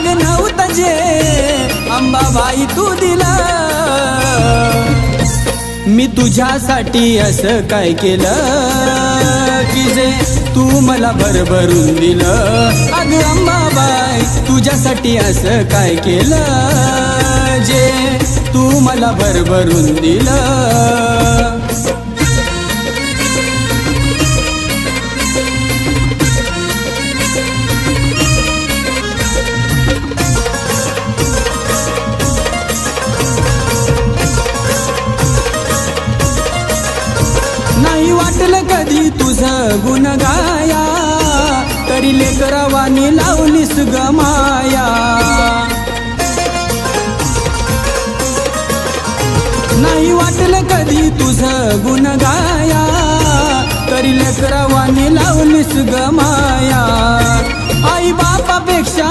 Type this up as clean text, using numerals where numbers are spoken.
अग नव्हतं जे अंबाबाई तू दिला, मी तुझ्यासाठी असं काय केलं की जे तू मला भरभरून दिलं. अग अंबाबाई तुझ्यासाठी असं काय केलं जे तू मला भरभरून दिलं. नाही वाटलं कधी तुझं गुण गाया, तरी लेकरावानी लावलीस ग माया. नाही वाटलं कधी तुझं गुण गाया, तरी लेकरावानी लावलीस ग माया. आई बापापेक्षा